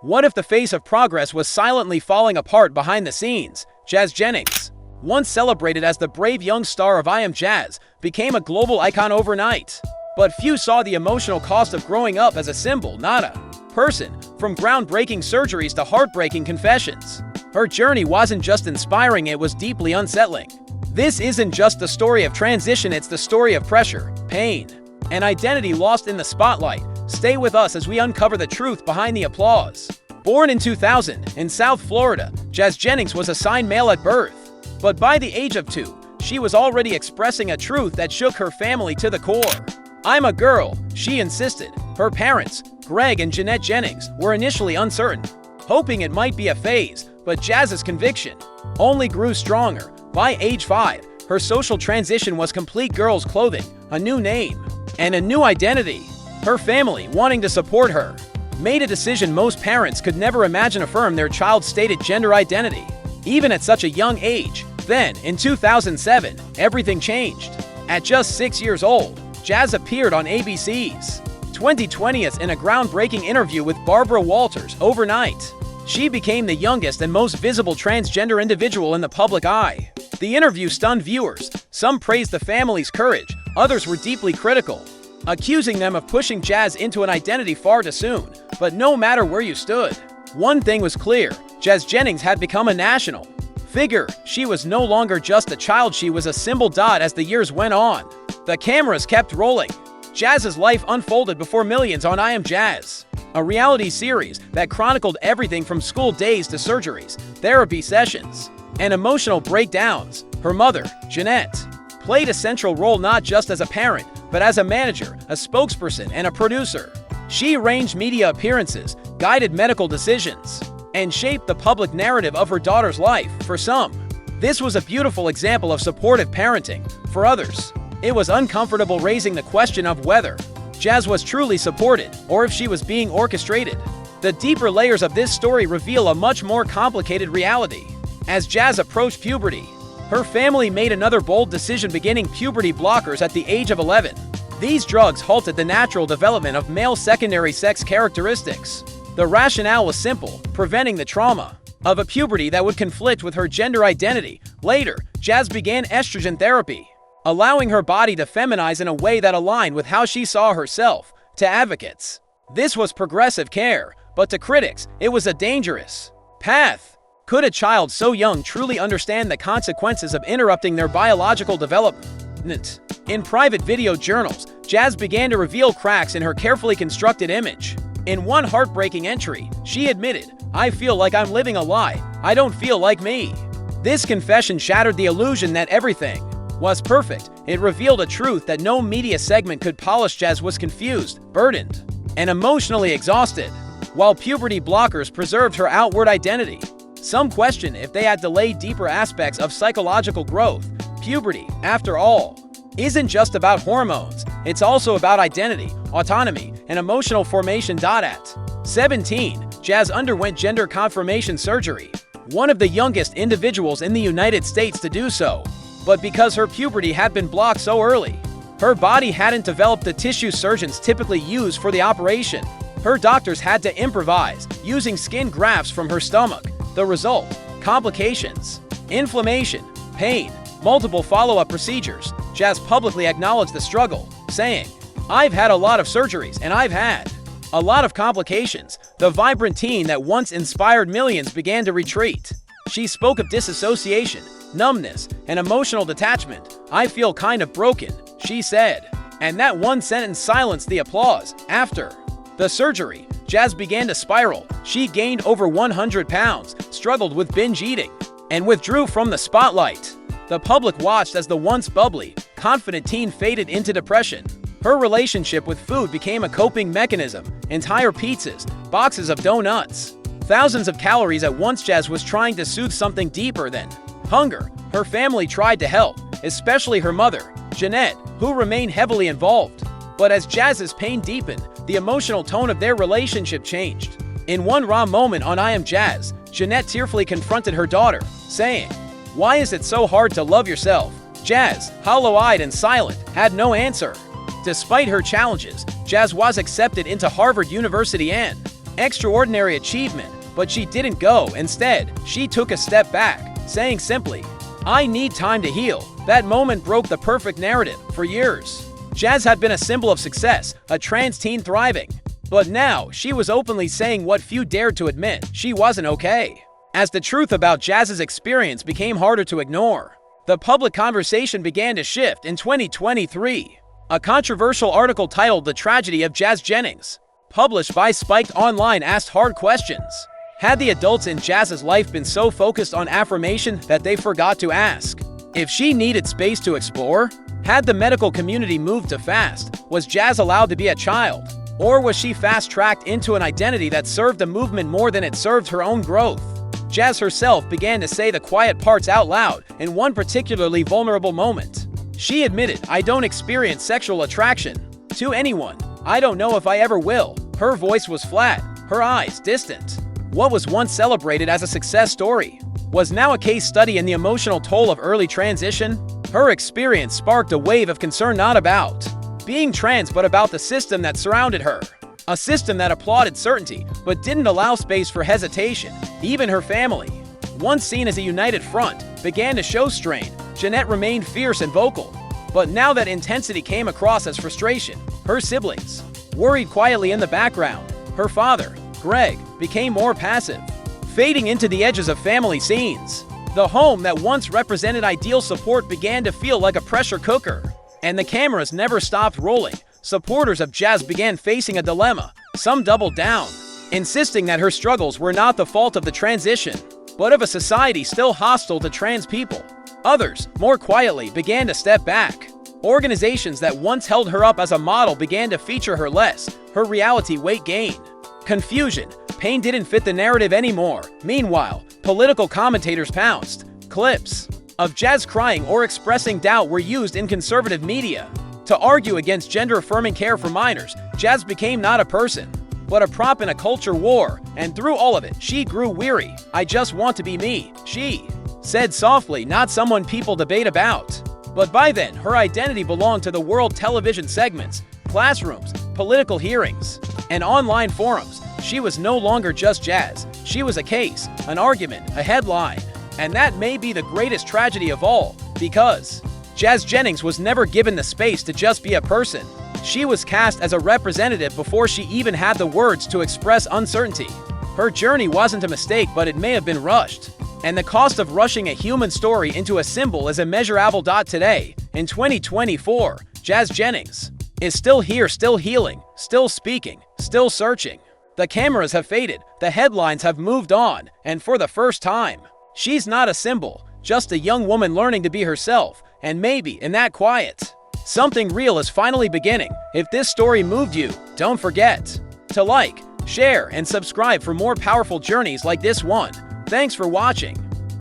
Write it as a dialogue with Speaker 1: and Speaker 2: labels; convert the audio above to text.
Speaker 1: What if the face of progress was silently falling apart behind the scenes? Jazz Jennings, once celebrated as the brave young star of I Am Jazz, became a global icon overnight. But few saw the emotional cost of growing up as a symbol, not a person. From groundbreaking surgeries to heartbreaking confessions, her journey wasn't just inspiring, it was deeply unsettling. This isn't just the story of transition, it's the story of pressure, pain, and identity lost in the spotlight. Stay with us as we uncover the truth behind the applause. Born in 2000 in South Florida, Jazz Jennings was assigned male at birth. But by the age of 2, she was already expressing a truth that shook her family to the core. "I'm a girl," she insisted. Her parents, Greg and Jeanette Jennings, were initially uncertain, hoping it might be a phase, but Jazz's conviction only grew stronger. By age 5, her social transition was complete: girls' clothing, a new name, and a new identity. Her family, wanting to support her, made a decision most parents could never imagine: affirm their child's stated gender identity, even at such a young age. Then, in 2007, everything changed. At just 6 years old, Jazz appeared on ABC's 2020th in a groundbreaking interview with Barbara Walters. Overnight, she became the youngest and most visible transgender individual in the public eye. The interview stunned viewers. Some praised the family's courage, others were deeply critical, accusing them of pushing Jazz into an identity far too soon. But no matter where you stood, one thing was clear: Jazz Jennings had become a national figure. She was no longer just a child, she was a symbol. As the years went on, the cameras kept rolling. Jazz's life unfolded before millions on I Am Jazz, a reality series that chronicled everything from school days to surgeries, therapy sessions, and emotional breakdowns. Her mother, Jeanette, played a central role, not just as a parent, but as a manager, a spokesperson, and a producer. She arranged media appearances, guided medical decisions, and shaped the public narrative of her daughter's life. For some, this was a beautiful example of supportive parenting. For others, it was uncomfortable, raising the question of whether Jazz was truly supported or if she was being orchestrated. The deeper layers of this story reveal a much more complicated reality. As Jazz approached puberty, her family made another bold decision: beginning puberty blockers at the age of 11. These drugs halted the natural development of male secondary sex characteristics. The rationale was simple: preventing the trauma of a puberty that would conflict with her gender identity. Later, Jazz began estrogen therapy, allowing her body to feminize in a way that aligned with how she saw herself. To advocates, this was progressive care, but to critics, it was a dangerous path. Could a child so young truly understand the consequences of interrupting their biological development? In private video journals, Jazz began to reveal cracks in her carefully constructed image. In one heartbreaking entry, she admitted, "I feel like I'm living a lie. I don't feel like me." This confession shattered the illusion that everything was perfect. It revealed a truth that no media segment could polish. Jazz was confused, burdened, and emotionally exhausted, while puberty blockers preserved her outward identity. Some question if they had delayed deeper aspects of psychological growth. Puberty, after all, isn't just about hormones. It's also about identity, autonomy, and emotional formation. At 17, Jazz underwent gender confirmation surgery, one of the youngest individuals in the United States to do so. But because her puberty had been blocked so early, her body hadn't developed the tissue surgeons typically use for the operation. Her doctors had to improvise, using skin grafts from her stomach. The result: complications, inflammation, pain, multiple follow-up procedures. Jazz publicly acknowledged the struggle, saying, "I've had a lot of surgeries, and I've had a lot of complications." The vibrant teen that once inspired millions began to retreat. She spoke of disassociation, numbness, and emotional detachment. "I feel kind of broken," she said. And that one sentence silenced the applause. After the surgery, Jazz began to spiral. She gained over 100 pounds, struggled with binge eating, and withdrew from the spotlight. The public watched as the once bubbly, confident teen faded into depression. Her relationship with food became a coping mechanism: entire pizzas, boxes of donuts, thousands of calories at once. Jazz was trying to soothe something deeper than hunger. Her family tried to help, especially her mother, Jeanette, who remained heavily involved. But as Jazz's pain deepened, the emotional tone of their relationship changed. In one raw moment on I Am Jazz, Jeanette tearfully confronted her daughter, saying, "Why is it so hard to love yourself?" Jazz, hollow-eyed and silent, had no answer. Despite her challenges, Jazz was accepted into Harvard University and extraordinary achievement, but she didn't go. Instead, she took a step back, saying simply, "I need time to heal." That moment broke the perfect narrative. For years, Jazz had been a symbol of success, a trans teen thriving. But now, she was openly saying what few dared to admit: she wasn't okay. As the truth about Jazz's experience became harder to ignore, the public conversation began to shift. In 2023, a controversial article titled "The Tragedy of Jazz Jennings," published by Spiked Online, asked hard questions. Had the adults in Jazz's life been so focused on affirmation that they forgot to ask if she needed space to explore? Had the medical community moved too fast? Was Jazz allowed to be a child? Or was she fast-tracked into an identity that served the movement more than it served her own growth? Jazz herself began to say the quiet parts out loud in one particularly vulnerable moment. She admitted, "I don't experience sexual attraction to anyone. I don't know if I ever will." Her voice was flat, her eyes distant. What was once celebrated as a success story was now a case study in the emotional toll of early transition. Her experience sparked a wave of concern, not about being trans but about the system that surrounded her. A system that applauded certainty but didn't allow space for hesitation. Even her family, once seen as a united front, began to show strain. Jeanette remained fierce and vocal, but now that intensity came across as frustration. Her siblings worried quietly in the background. Her father, Greg, became more passive, fading into the edges of family scenes. The home that once represented ideal support began to feel like a pressure cooker, and the cameras never stopped rolling. Supporters of Jazz began facing a dilemma. Some doubled down, insisting that her struggles were not the fault of the transition, but of a society still hostile to trans people. Others, more quietly, began to step back. Organizations that once held her up as a model began to feature her less. Her reality weight gained. Confusion, pain didn't fit the narrative anymore. Meanwhile, political commentators pounced. Clips of Jazz crying or expressing doubt were used in conservative media to argue against gender-affirming care for minors. Jazz became not a person, but a prop in a culture war, and through all of it, she grew weary. "I just want to be me," she said softly, not someone people debate about. But by then, her identity belonged to the world television segments, classrooms, political hearings, and online forums. She was no longer just Jazz. She was a case, an argument, a headline. And that may be the greatest tragedy of all, because Jazz Jennings was never given the space to just be a person. She was cast as a representative before she even had the words to express uncertainty. Her journey wasn't a mistake, but it may have been rushed. And the cost of rushing a human story into a symbol is immeasurable. Today, in 2024, Jazz Jennings is still here, still healing, still speaking, still searching. The cameras have faded, the headlines have moved on, and for the first time, she's not a symbol, just a young woman learning to be herself. And maybe, in that quiet, something real is finally beginning. If this story moved you, don't forget to like, share, and subscribe for more powerful journeys like this one. Thanks for watching.